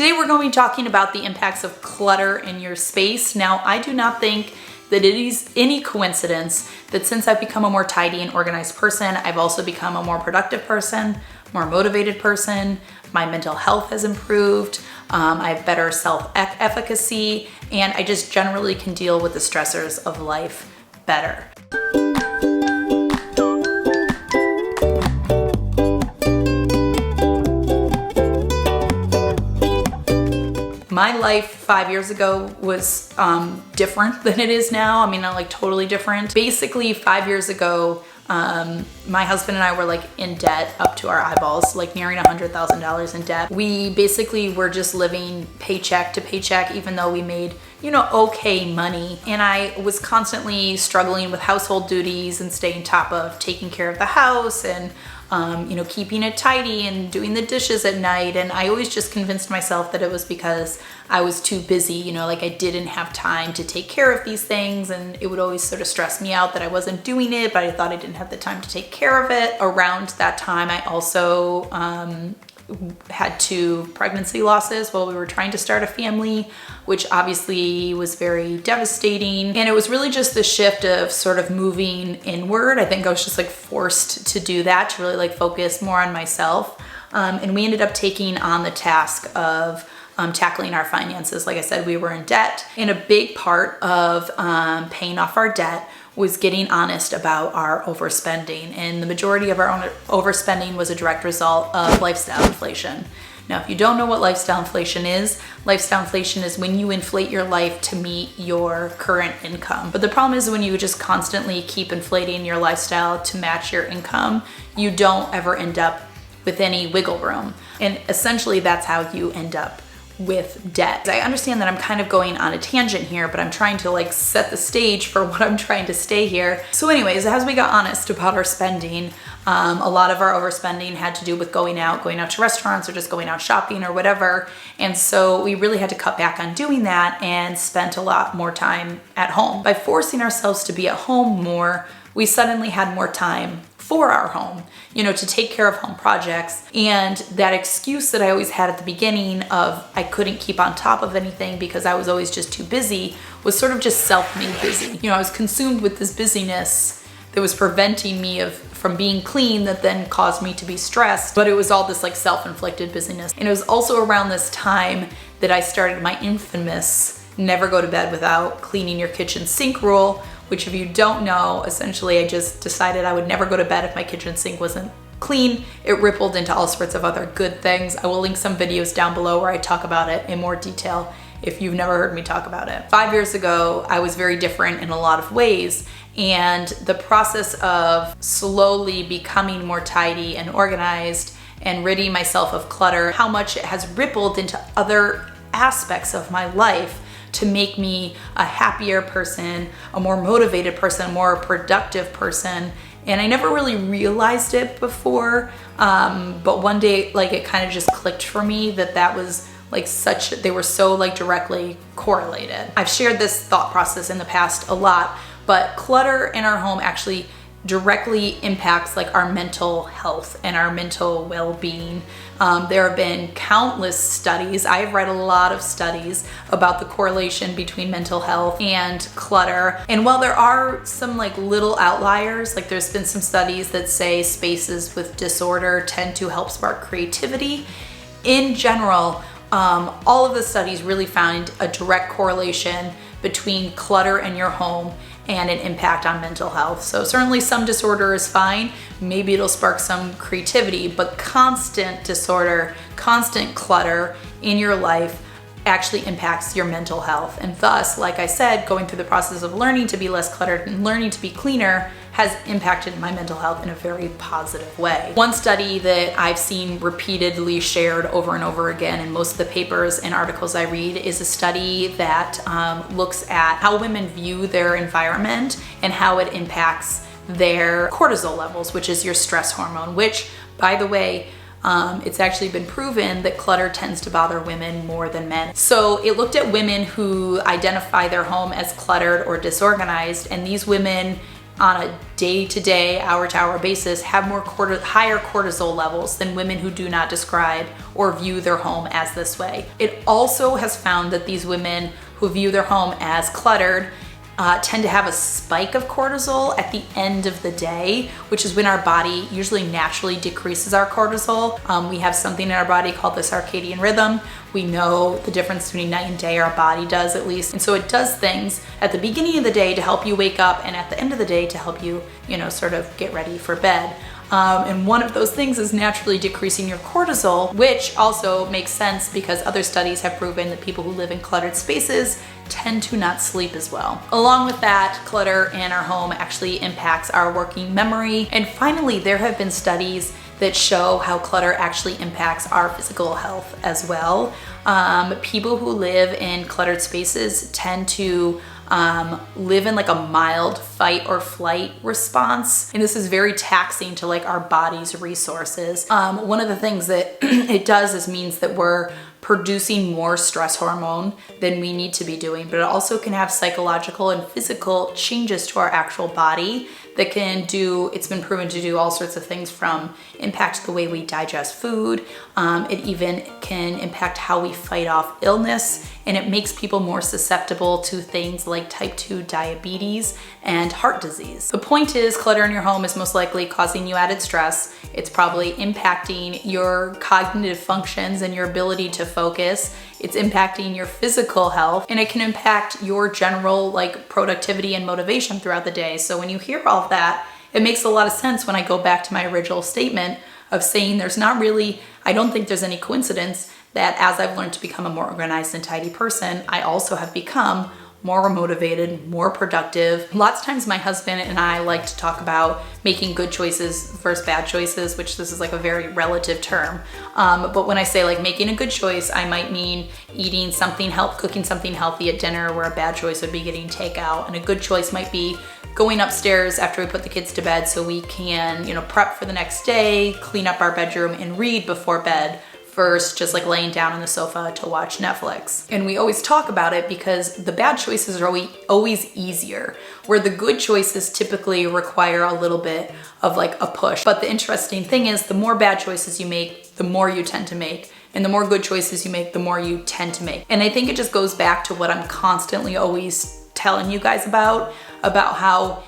Today we're going to be talking about the impacts of clutter in your space. Now, I do not think that it is any coincidence that since I've become a more tidy and organized person, I've also become a more productive person, more motivated person. My mental health has improved. I have better self-efficacy, and I just generally can deal with the stressors of life better. My life 5 years ago was different than it is now. I mean, not like totally different. Basically, 5 years ago, my husband and I were like in debt up to our eyeballs, like nearing $100,000 in debt. We basically were just living paycheck to paycheck, even though we made, okay money. And I was constantly struggling with household duties and staying top of taking care of the house and keeping it tidy and doing the dishes at night. And I always just convinced myself that it was because I was too busy, like I didn't have time to take care of these things. And it would always sort of stress me out that I wasn't doing it, but I thought I didn't have the time to take care of it. Around that time, I also had 2 pregnancy losses while we were trying to start a family, which obviously was very devastating. And it was really just the shift of sort of moving inward. I think I was just like forced to do that, to really like focus more on myself. And we ended up taking on the task of tackling our finances. Like I said, we were in debt, and a big part of paying off our debt was getting honest about our overspending. And the majority of our overspending was a direct result of lifestyle inflation. Now, if you don't know what lifestyle inflation is when you inflate your life to meet your current income. But the problem is when you just constantly keep inflating your lifestyle to match your income, you don't ever end up with any wiggle room. And essentially that's how you end up with debt. I understand that I'm kind of going on a tangent here, but I'm trying to like set the stage for what I'm trying to say here. So anyways, as we got honest about our spending, a lot of our overspending had to do with going out to restaurants or just going out shopping or whatever. And so we really had to cut back on doing that and spent a lot more time at home. By forcing ourselves to be at home more, we suddenly had more time for our home, to take care of home projects. And that excuse that I always had at the beginning of I couldn't keep on top of anything because I was always just too busy was sort of just self-made busy. I was consumed with this busyness that was preventing me from being clean, that then caused me to be stressed. But it was all this like self-inflicted busyness. And it was also around this time that I started my infamous never go to bed without cleaning your kitchen sink rule, which if you don't know, essentially I just decided I would never go to bed if my kitchen sink wasn't clean. It rippled into all sorts of other good things. I will link some videos down below where I talk about it in more detail if you've never heard me talk about it. 5 years ago, I was very different in a lot of ways. And the process of slowly becoming more tidy and organized and ridding myself of clutter, how much it has rippled into other aspects of my life to make me a happier person, a more motivated person, a more productive person. And I never really realized it before, but one day like it kind of just clicked for me that was like they were so like directly correlated. I've shared this thought process in the past a lot, but clutter in our home actually directly impacts like our mental health and our mental well-being. There have been countless studies. I've read a lot of studies about the correlation between mental health and clutter. And while there are some like little outliers, like there's been some studies that say spaces with disorder tend to help spark creativity. In general, all of the studies really found a direct correlation between clutter in your home and an impact on mental health. So certainly some disorder is fine. Maybe it'll spark some creativity, but constant disorder, constant clutter in your life actually impacts your mental health. And thus, like I said, going through the process of learning to be less cluttered and learning to be cleaner has impacted my mental health in a very positive way. One study that I've seen repeatedly shared over and over again in most of the papers and articles I read is a study that looks at how women view their environment and how it impacts their cortisol levels, which is your stress hormone, which, by the way, it's actually been proven that clutter tends to bother women more than men. So it looked at women who identify their home as cluttered or disorganized, and these women on a day-to-day, hour-to-hour basis have higher cortisol levels than women who do not describe or view their home as this way. It also has found that these women who view their home as cluttered tend to have a spike of cortisol at the end of the day, which is when our body usually naturally decreases our cortisol. We have something in our body called the circadian rhythm. We know the difference between night and day, our body does at least. And so it does things at the beginning of the day to help you wake up and at the end of the day to help you, sort of get ready for bed. And one of those things is naturally decreasing your cortisol, which also makes sense because other studies have proven that people who live in cluttered spaces tend to not sleep as well. Along with that, clutter in our home actually impacts our working memory. And finally, there have been studies that show how clutter actually impacts our physical health as well. People who live in cluttered spaces tend to live in like a mild fight or flight response. And this is very taxing to like our body's resources. One of the things that it does is means that we're producing more stress hormone than we need to be doing, but it also can have psychological and physical changes to our actual body that it's been proven to do all sorts of things from impact the way we digest food. It even can impact how we fight off illness, and it makes people more susceptible to things like type 2 diabetes and heart disease. The point is, clutter in your home is most likely causing you added stress. It's probably impacting your cognitive functions and your ability to focus. It's impacting your physical health, and it can impact your general like productivity and motivation throughout the day. So when you hear all of that, it makes a lot of sense when I go back to my original statement of saying I don't think there's any coincidence that as I've learned to become a more organized and tidy person, I also have become more motivated, more productive. Lots of times my husband and I like to talk about making good choices versus bad choices, which this is like a very relative term. But when I say like making a good choice, I might mean cooking something healthy at dinner, where a bad choice would be getting takeout. And a good choice might be going upstairs after we put the kids to bed so we can, prep for the next day, clean up our bedroom and read before bed, versus just like laying down on the sofa to watch Netflix. And we always talk about it because the bad choices are always easier, where the good choices typically require a little bit of like a push. But the interesting thing is, the more bad choices you make, the more you tend to make. And the more good choices you make, the more you tend to make. And I think it just goes back to what I'm constantly always telling you guys about how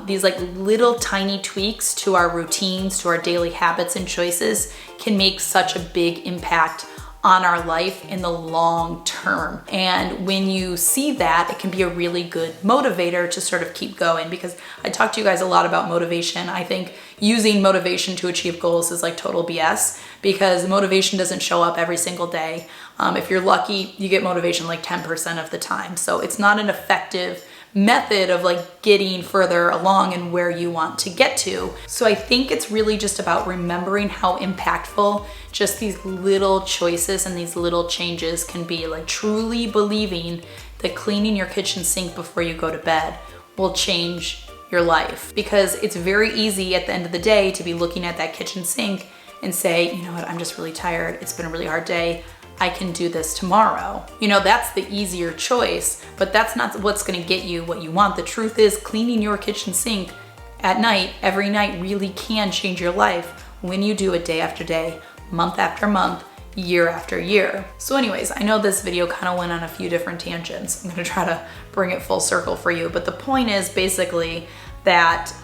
these like little tiny tweaks to our routines, to our daily habits and choices can make such a big impact on our life in the long term. And when you see that, it can be a really good motivator to sort of keep going, because I talk to you guys a lot about motivation. I think using motivation to achieve goals is like total BS, because motivation doesn't show up every single day. If you're lucky, you get motivation like 10% of the time. So it's not an effective method of like getting further along and where you want to get to. So I think it's really just about remembering how impactful just these little choices and these little changes can be. Like truly believing that cleaning your kitchen sink before you go to bed will change your life, because it's very easy at the end of the day to be looking at that kitchen sink and say, you know what, I'm just really tired. It's been a really hard day. I can do this tomorrow. That's the easier choice, but that's not what's gonna get you what you want. The truth is, cleaning your kitchen sink at night, every night, really can change your life when you do it day after day, month after month, year after year. So anyways, I know this video kind of went on a few different tangents. I'm gonna try to bring it full circle for you, but the point is basically that,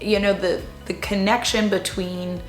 the connection between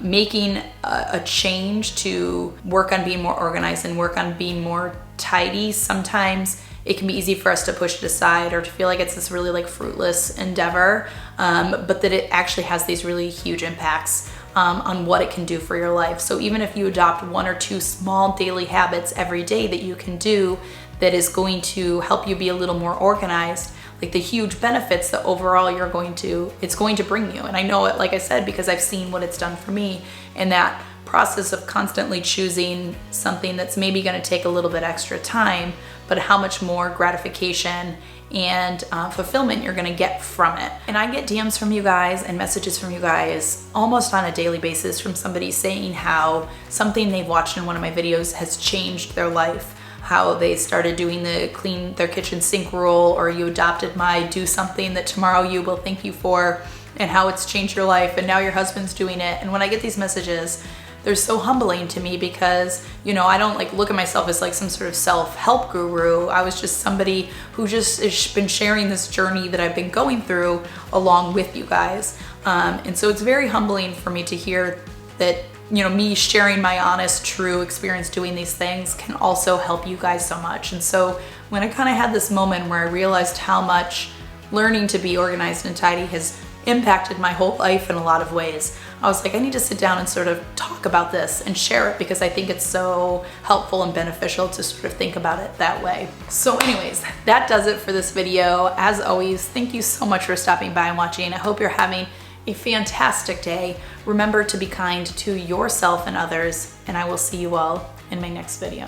making a change to work on being more organized and work on being more tidy. Sometimes it can be easy for us to push it aside or to feel like it's this really like fruitless endeavor, but that it actually has these really huge impacts on what it can do for your life. So even if you adopt 1 or 2 small daily habits every day that you can do that is going to help you be a little more organized, like the huge benefits that overall it's going to bring you. And I know it, like I said, because I've seen what it's done for me, and that process of constantly choosing something that's maybe gonna take a little bit extra time, but how much more gratification and fulfillment you're gonna get from it. And I get DMs from you guys and messages from you guys almost on a daily basis from somebody saying how something they've watched in one of my videos has changed their life. how they started doing the clean their kitchen sink rule, or you adopted my do something that tomorrow you will thank you for, and how it's changed your life and now your husband's doing it. And when I get these messages, they're so humbling to me because, you know, I don't like look at myself as like some sort of self-help guru. I was just somebody who just has been sharing this journey that I've been going through along with you guys. And so it's very humbling for me to hear that, you know, me sharing my honest, true experience doing these things can also help you guys so much. And so when I kind of had this moment where I realized how much learning to be organized and tidy has impacted my whole life in a lot of ways, I was like, I need to sit down and sort of talk about this and share it because I think it's so helpful and beneficial to sort of think about it that way. So anyways, that does it for this video. As always, thank you so much for stopping by and watching. I hope you're having a fantastic day. Remember to be kind to yourself and others, and I will see you all in my next video.